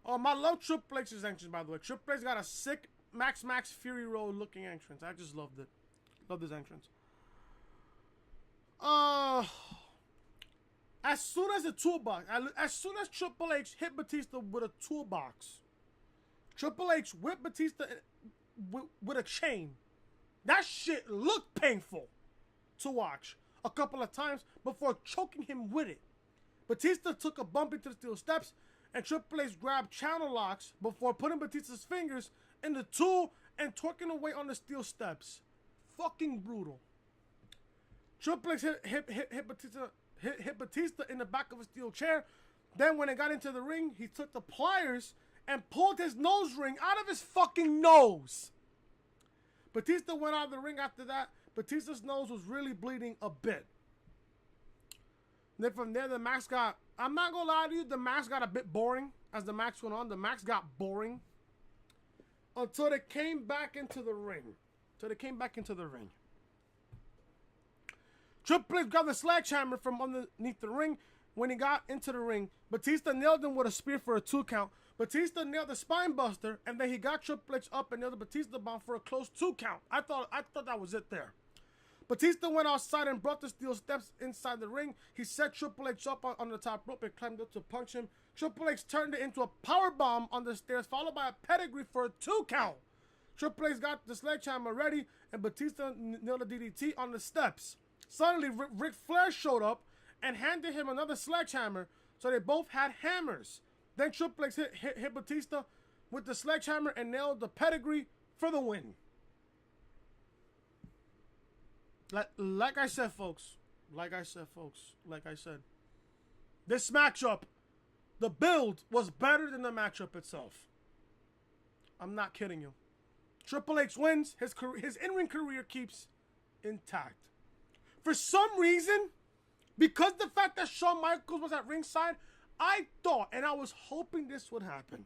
I love Triple H's entrance, by the way. Triple H got a sick Max Fury Road looking entrance. I just loved it. Loved his entrance. As soon as the toolbox, as soon as Triple H hit Batista with a toolbox, Triple H whipped Batista with a chain. That shit looked painful to watch a couple of times before choking him with it. Batista took a bump into the steel steps, and Triple H grabbed channel locks before putting Batista's fingers in the tool and twerking away on the steel steps. Fucking brutal. Triple H hit Batista in the back of a steel chair. Then when it got into the ring, he took the pliers and pulled his nose ring out of his fucking nose. Batista went out of the ring after that. Batista's nose was really bleeding a bit. And then from there, the match got, I'm not gonna lie to you, the match got a bit boring as the match went on. The match got boring. until they came back into the ring. Triple H grabbed the sledgehammer from underneath the ring. When he got into the ring, Batista nailed him with a spear for a 2 count. Batista nailed the spine buster, and then he got Triple H up and nailed the Batista bomb for a close 2 count. I thought that was it there. Batista went outside and brought the steel steps inside the ring. He set Triple H up on the top rope and climbed up to punch him. Triple H turned it into a power bomb on the stairs, followed by a pedigree for a 2 count. Triple H got the sledgehammer ready, and Batista nailed the DDT on the steps. Suddenly, Ric Flair showed up and handed him another sledgehammer, so they both had hammers. Then Triple H hit Batista with the sledgehammer and nailed the pedigree for the win. Like I said, folks. This matchup, the build was better than the matchup itself. I'm not kidding you. Triple H wins. His in-ring career keeps intact. For some reason, because the fact that Shawn Michaels was at ringside, I thought, and I was hoping this would happen.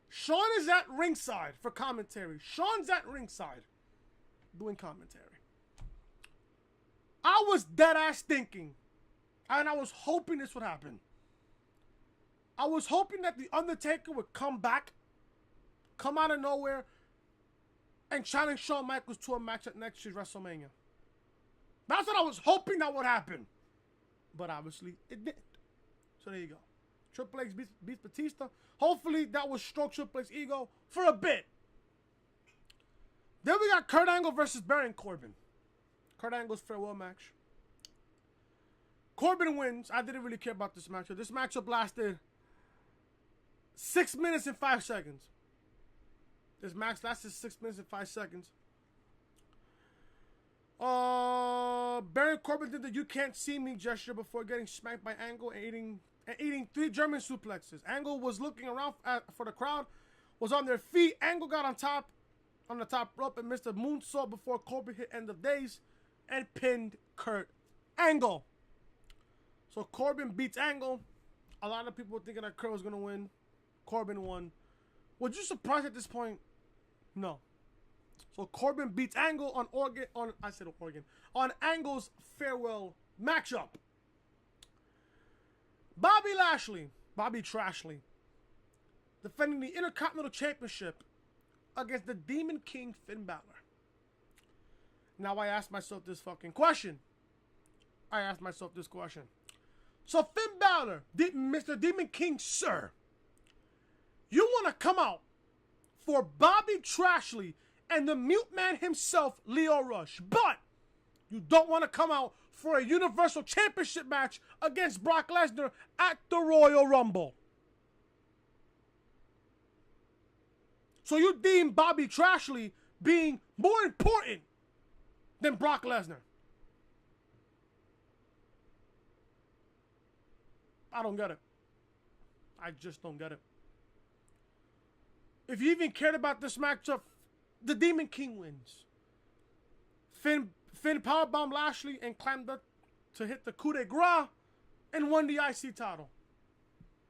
Shawn is at ringside for commentary. Shawn's at ringside doing commentary. I was dead ass thinking, and I was hoping this would happen. I was hoping that The Undertaker would come back, come out of nowhere, and challenge Shawn Michaels to a match at next year's WrestleMania. That's what I was hoping that would happen. But obviously, it didn't. So there you go. Triple H beats Batista. Hopefully, that will stroke Triple H's ego for a bit. Then we got Kurt Angle versus Baron Corbin. Kurt Angle's farewell match. Corbin wins. I didn't really care about this matchup. This matchup lasted 6 minutes and 5 seconds. This match lasted 6 minutes and 5 seconds. Baron Corbin did the "you can't see me" gesture before getting smacked by Angle and eating 3 German suplexes. Angle was looking around for the crowd, was on their feet. Angle got on the top rope and missed a moonsault before Corbin hit End of Days and pinned Kurt Angle. So Corbin beats Angle. A lot of people were thinking that Kurt was going to win. Corbin won. Was you surprised at this point? No. So Corbin beats Angle on Angle's farewell matchup. Bobby Trashley, defending the Intercontinental Championship against the Demon King Finn Balor. Now I ask myself this question. So Finn Balor, Mr. Demon King, sir, you want to come out for Bobby Trashley and the mute man himself, Leo Rush, but you don't want to come out for a Universal Championship match against Brock Lesnar at the Royal Rumble. So you deem Bobby Trashley being more important than Brock Lesnar. I don't get it. I just don't get it. If you even cared about this matchup, the Demon King wins. Finn powerbombed Lashley and climbed up to hit the coup de grace and won the IC title.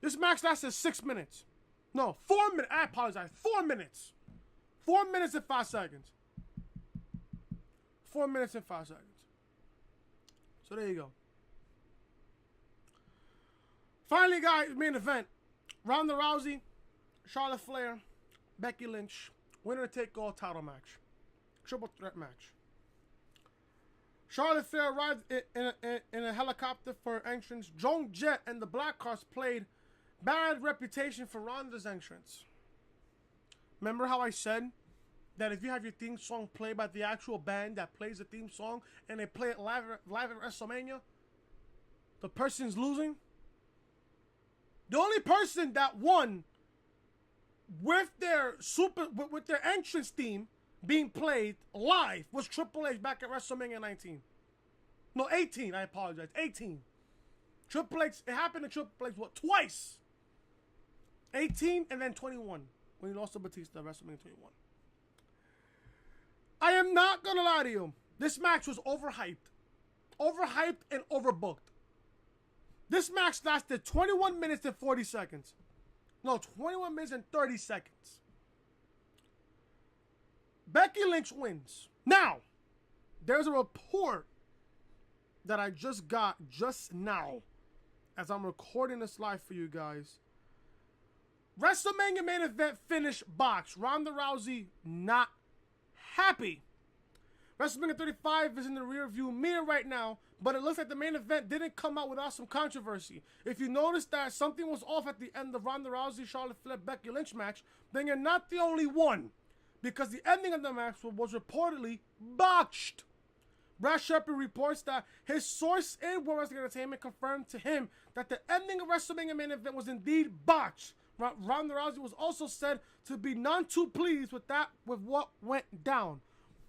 This match lasted 6 minutes. No, 4 minutes. I apologize. 4 minutes. 4 minutes and 5 seconds. 4 minutes and 5 seconds. So there you go. Finally, guys, main event. Ronda Rousey, Charlotte Flair, Becky Lynch. Winner take all title match. Triple threat match. Charlotte Flair arrived in a helicopter for her entrance. Joan Jett and the Blackhearts played bad reputation for Ronda's entrance. Remember how I said that if you have your theme song played by the actual band that plays the theme song and they play it live at WrestleMania, the person's losing? The only person that won with their entrance theme being played live was Triple H back at WrestleMania 19. No, 18, I apologize. 18. Triple H, it happened to Triple H, twice? 18 and then 21, when he lost to Batista at WrestleMania 21. I am not going to lie to you. This match was overhyped. Overhyped and overbooked. This match lasted 21 minutes and 40 seconds. No, 21 minutes and 30 seconds. Becky Lynch wins. Now, there's a report that I just got just now as I'm recording this live for you guys. WrestleMania main event finish box. Ronda Rousey not happy. WrestleMania 35 is in the rear view mirror right now, but it looks like the main event didn't come out without some controversy. If you notice that something was off at the end of Ronda Rousey, Charlotte Flair, Becky Lynch match, then you're not the only one, because the ending of the match was reportedly botched. Brad Shepard reports that his source in World Wrestling Entertainment confirmed to him that the ending of WrestleMania main event was indeed botched. Ronda Rousey was also said to be none too pleased with what went down.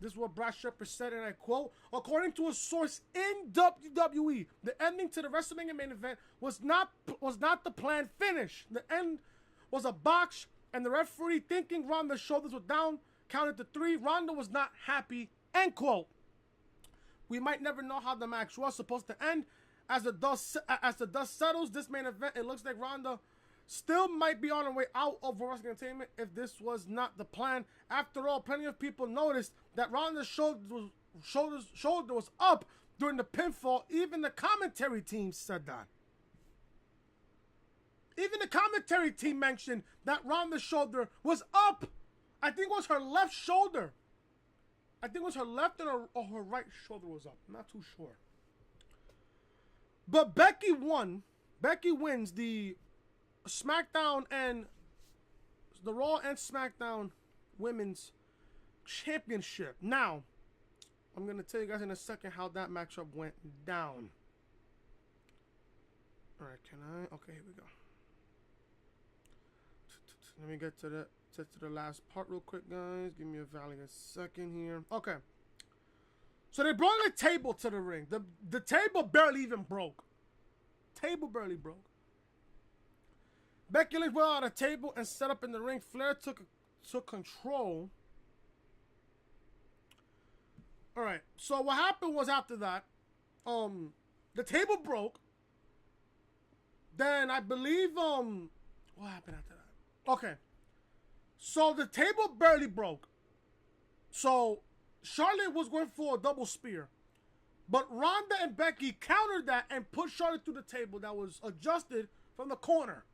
This is what Brad Shepard said, and I quote, according to a source in WWE, the ending to the WrestleMania main event was not the planned finish. The end was a botch, and the referee, thinking Ronda's shoulders were down, counted to 3. Ronda was not happy, end quote. We might never know how the match was supposed to end. As the dust settles, this main event, it looks like Ronda still might be on her way out of Wrestling Entertainment if this was not the plan. After all, plenty of people noticed that Ronda's shoulder was up during the pinfall. Even the commentary team said that. Even the commentary team mentioned that Ronda's shoulder was up. I think it was her left shoulder. I think it was her left or her right shoulder was up. I'm not too sure. But Becky won. Becky wins the SmackDown and the Raw and SmackDown Women's Championship. Now, I'm going to tell you guys in a second how that matchup went down. All right, can I? Okay, here we go. Let me get to the last part real quick, guys. Give me a second here. Okay. So they brought a table to the ring. The table barely even broke. Table barely broke. Becky Lynch brought out a table and set up in the ring. Flair took control. All right. So what happened was after that, the table broke. Then I believe what happened after that? Okay. So the table barely broke. So Charlotte was going for a double spear. But Ronda and Becky countered that and put Charlotte through the table that was adjusted from the corner.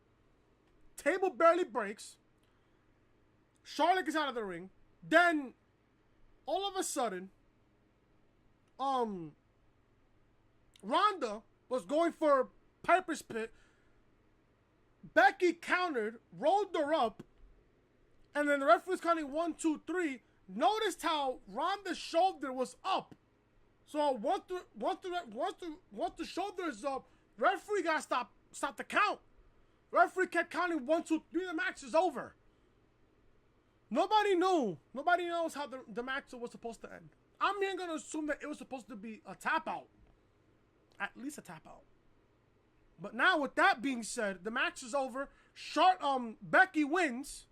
Table barely breaks. Charlotte gets out of the ring. Then, all of a sudden, Ronda was going for Piper's Pit. Becky countered, rolled her up, and then the referee was counting 1, 2, 3. Noticed how Ronda's shoulder was up. So once the shoulder is up, referee got to stop the count. Referee kept counting 1, 2, 3. The match is over. Nobody knew. Nobody knows how the match was supposed to end. I'm here going to assume that it was supposed to be a tap out. At least a tap out. But now, with that being said, the match is over. Becky wins.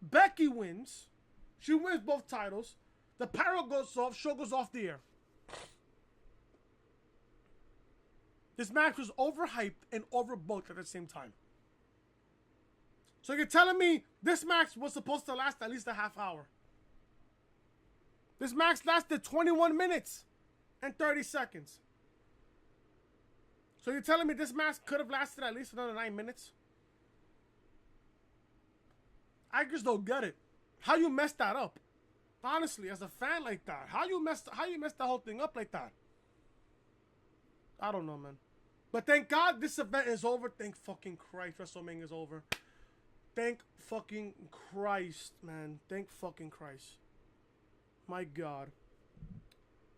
Becky wins. She wins both titles. The pyro goes off. Show goes off the air. This match was overhyped and overbooked at the same time. So you're telling me this match was supposed to last at least a half hour. This match lasted 21 minutes and 30 seconds. So you're telling me this match could have lasted at least another 9 minutes? I just don't get it. How you messed that up? Honestly, as a fan like that, how you messed the whole thing up like that? I don't know, man. But thank God this event is over. Thank fucking Christ, WrestleMania is over. Thank fucking Christ, man. Thank fucking Christ. My God.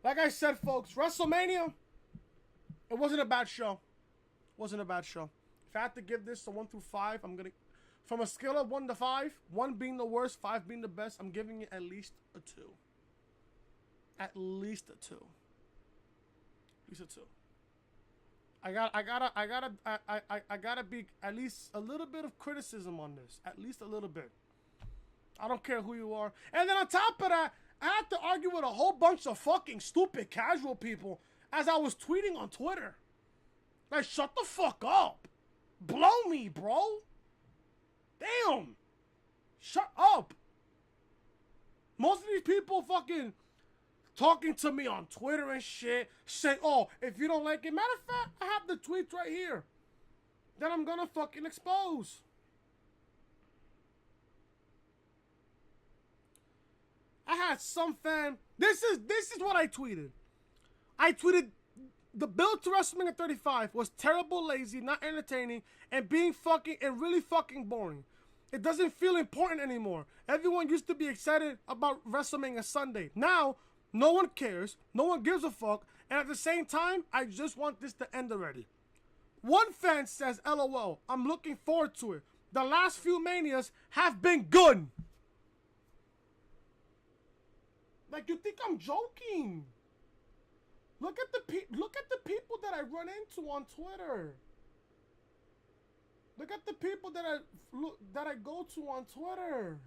Like I said, folks, WrestleMania, it wasn't a bad show. Wasn't a bad show. If I had to give this a 1 through 5, I'm going to, from a scale of 1 to 5, 1 being the worst, 5 being the best, I'm giving it at least a 2. At least a 2. At least a 2. I gotta be at least a little bit of criticism on this. At least a little bit. I don't care who you are. And then on top of that, I had to argue with a whole bunch of fucking stupid casual people as I was tweeting on Twitter. Like, shut the fuck up. Blow me, bro. Damn. Shut up. Most of these people fucking talking to me on Twitter and shit, saying, oh, if you don't like it, matter of fact, I have the tweets right here that I'm gonna fucking expose. I had some fan. This is what I tweeted. I tweeted the build to WrestleMania 35 was terrible, lazy, not entertaining, and really fucking boring. It doesn't feel important anymore. Everyone used to be excited about WrestleMania Sunday. Now, no one cares. No one gives a fuck. And at the same time, I just want this to end already. One fan says, LOL, I'm looking forward to it. The last few Manias have been good. Like, you think I'm joking? Look at the people that I run into on Twitter. Look at the people that I go to on Twitter.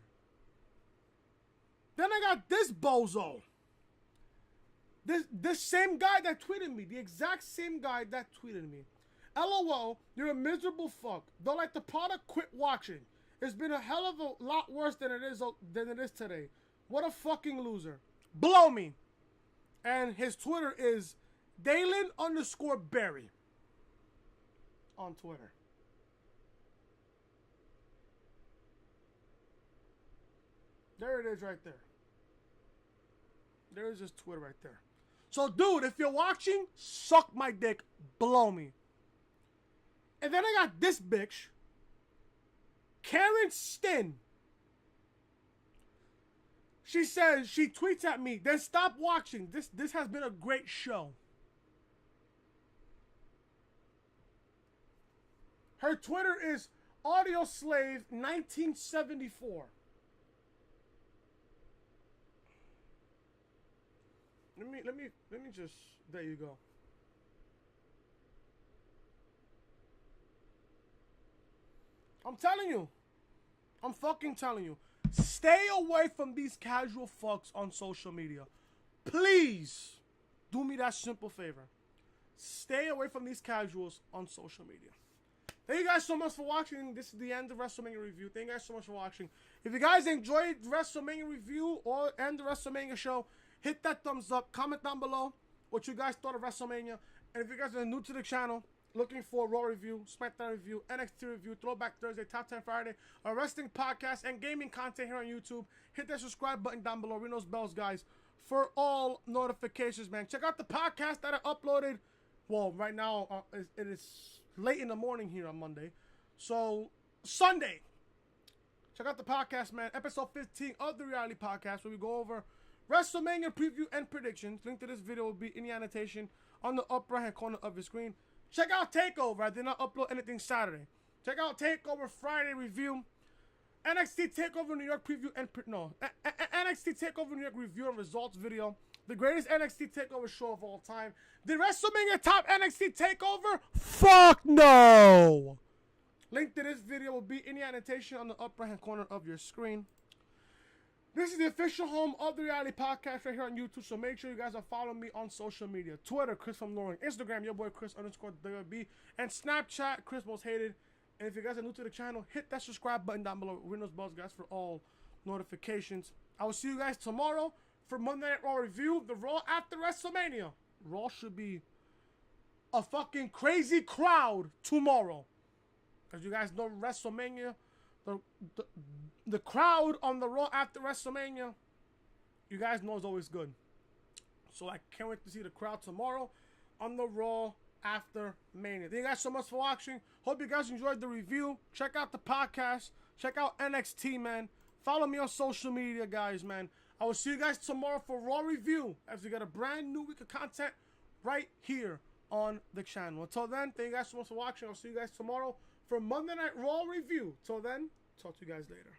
Then I got this bozo. This same guy that tweeted me. The exact same guy that tweeted me. LOL, you're a miserable fuck. Don't like the product, quit watching. It's been a hell of a lot worse than it is today. What a fucking loser. Blow me. And his Twitter is Dalen_Berry on Twitter. There it is right there. There is his Twitter right there. So, dude, if you're watching, suck my dick, blow me. And then I got this bitch, Karen Stin. She says, she tweets at me, then stop watching. This has been a great show. Her Twitter is AudioSlave1974. Let me just, there you go. I'm telling you. I'm fucking telling you. Stay away from these casual fucks on social media. Please do me that simple favor. Stay away from these casuals on social media. Thank you guys so much for watching. This is the end of WrestleMania review. Thank you guys so much for watching. If you guys enjoyed WrestleMania review or the WrestleMania show, hit that thumbs up. Comment down below what you guys thought of WrestleMania. And if you guys are new to the channel, looking for Raw review, Smackdown review, NXT review, Throwback Thursday, Top 10 Friday, a wrestling podcast, and gaming content here on YouTube, hit that subscribe button down below. Ring those bells, guys, for all notifications, man. Check out the podcast that I uploaded. Well, right now, it is late in the morning here on Monday. So, Sunday. Check out the podcast, man. Episode 15 of the Reality Podcast, where we go over WrestleMania preview and predictions. Link to this video will be in the annotation on the upper right hand corner of your screen. Check out TakeOver. I did not upload anything Saturday. Check out TakeOver Friday review. NXT TakeOver New York preview and NXT TakeOver New York review and results video. The greatest NXT TakeOver show of all time. The WrestleMania top NXT TakeOver? Fuck no! Link to this video will be in the annotation on the upper right hand corner of your screen. This is the official home of the Reality Podcast right here on YouTube, so make sure you guys are following me on social media. Twitter, Chris from Loring. Instagram, your boy Chris_WB. And Snapchat, Chris Most Hated. And if you guys are new to the channel, hit that subscribe button down below. Ring those bells, guys, for all notifications. I will see you guys tomorrow for Monday Night Raw review. The Raw after WrestleMania. Raw should be a fucking crazy crowd tomorrow. As you guys know, WrestleMania, the crowd on the Raw after WrestleMania, you guys know, is always good. So I can't wait to see the crowd tomorrow on the Raw after Mania. Thank you guys so much for watching. Hope you guys enjoyed the review. Check out the podcast. Check out NXT, man. Follow me on social media, guys, man. I will see you guys tomorrow for Raw review as we get a brand new week of content right here on the channel. Until then, thank you guys so much for watching. I'll see you guys tomorrow for Monday Night Raw review. Till then, talk to you guys later.